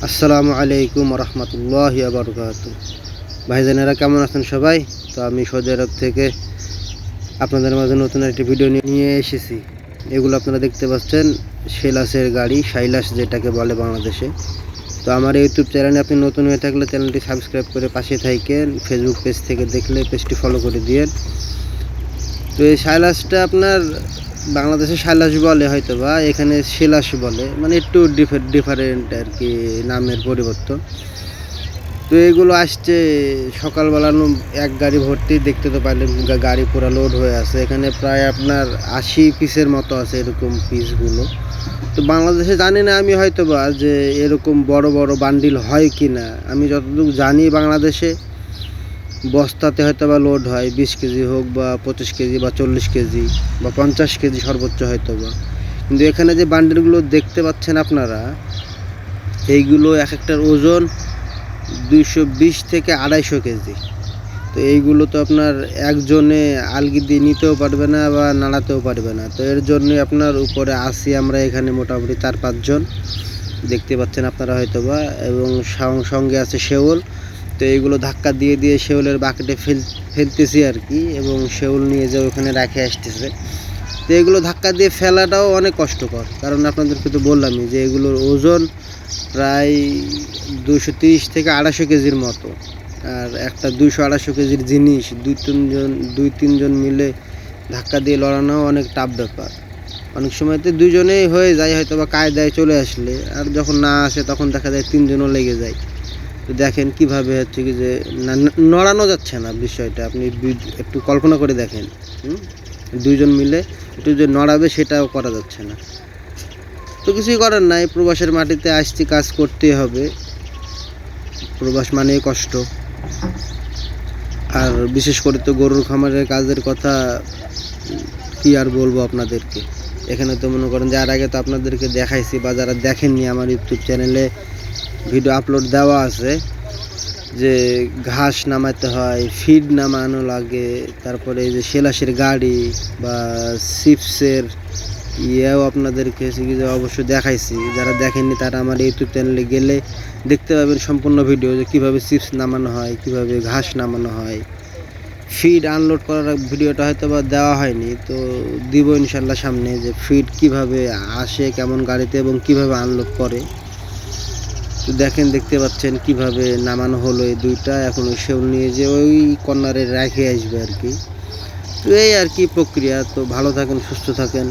আসসালামু আলাইকুম রহমতুল্লাহি ওয়া বারাকাতুহু। ভাইজানেরা কেমন আছেন সবাই? তো আমি সৌদি আরব থেকে আপনাদের মাঝে নতুন একটি ভিডিও নিয়ে এসেছি। এগুলো আপনারা দেখতে পাচ্ছেন সেলাসের গাড়ি, সাইলাস যেটাকে বলে বাংলাদেশে। তো আমার ইউটিউব চ্যানেলে আপনি নতুন হয়ে থাকলে চ্যানেলটি সাবস্ক্রাইব করে পাশে থাকেন, ফেসবুক পেজ থেকে দেখলে পেজটি ফলো করে দিয়েন। তো এই সাইলাসটা আপনার বাংলাদেশে সাইলাস বলে হয়তো, বা এখানে সেলাস বলে, মানে একটু ডিফারেন্ট আর কি, নামের পরিবর্তন। তো এগুলো আসছে সকালবেলা, এক গাড়ি ভর্তি, দেখতে তো পারলেন গাড়ি পুরো লোড হয়ে আছে। এখানে প্রায় আপনার 80 পিসের মতো আছে এরকম পিসগুলো। তো বাংলাদেশে জানি না আমি হয়তো বা, যে এরকম বড় বড় বান্ডিল হয় কি না। আমি যতটুকু জানি বাংলাদেশে বস্তাতে হয়তো বা লোড হয় 20 কেজি হোক বা 25 কেজি বা 40 কেজি বা 50 কেজি সর্বোচ্চ হয়তো বা। কিন্তু এখানে যে বান্ডিলগুলো দেখতে পাচ্ছেন আপনারা, এইগুলো এক একটার ওজন 220 থেকে 250 কেজি। তো এইগুলো তো আপনার একজনে আলগি দিয়ে নিতেও পারবে না বা নাড়াতেও পারবে না। তো এর জন্য আপনার উপরে আসি আমরা এখানে মোটামুটি 4-5 জন, দেখতে পাচ্ছেন আপনারা হয়তো বা, এবং সঙ্গে আছে শেওল। তো এইগুলো ধাক্কা দিয়ে দিয়ে শেওলের বাকেটে ফেলতেছি আর কি, এবং শেওল নিয়ে যে ওখানে রেখে আসতেছে। তো এগুলো ধাক্কা দিয়ে ফেলাটাও অনেক কষ্টকর, কারণ আপনাদেরকে তো বললামই যে এগুলোর ওজন প্রায় 230 থেকে 250 কেজির মতো। আর একটা 200-250 কেজির জিনিস দুই তিনজন মিলে ধাক্কা দিয়ে লড়ানো অনেক টাফ ব্যাপার। অনেক সময়তে দুজনেই হয়ে যায় হয়তো বা কায়দায় চলে আসলে, আর যখন না আসে তখন দেখা যায় 3জনও লেগে যায়। তো দেখেন কিভাবে হচ্ছে কি যে নড়ানো যাচ্ছে না বিষয়টা, আপনি একটু কল্পনা করে দেখেন। দুইজন মিলে একটু যে নড়াবে সেটাও করা যাচ্ছে না। তো কিছুই করার নাই, প্রবাসের মাটিতে আসছি, কাজ করতেই হবে। প্রবাস মানেই কষ্ট। আর বিশেষ করে তো গরুর খামারের কাজের কথা কি আর বলবো আপনাদেরকে। এখানে তো মনে করেন যে আর আগে তো আপনাদেরকে দেখাইছি, বা যারা দেখেননি আমার ইউটিউব চ্যানেলে ভিডিও আপলোড দেওয়া আছে, যে ঘাস নামাতে হয়, ফিড নামানো লাগে, তারপরে এই যে সেলাসের গাড়ি বা চিপসের ইয়েও আপনাদেরকে অবশ্যই দেখাইছি। যারা দেখেননি তারা আমার ইউটিউব চ্যানেলে গেলে দেখতে পাবেন সম্পূর্ণ ভিডিও, যে কীভাবে চিপস নামানো হয়, কীভাবে ঘাস নামানো হয়। ফিড আনলোড করার ভিডিওটা হয়তো বা দেওয়া হয়নি, তো দিব ইনশাল্লাহ সামনে, যে ফিড কিভাবে আসে কেমন গাড়িতে এবং কিভাবে আনলোড করে। তো দেখেন, দেখতে পাচ্ছেন কিভাবে নামানো হলো এই দুইটা। এখন ওই শেউল নিয়ে যে ওই কর্নারে রেখে আসবে আর কি। তো এই আর কি প্রক্রিয়া। তো ভালো থাকেন, সুস্থ থাকেন।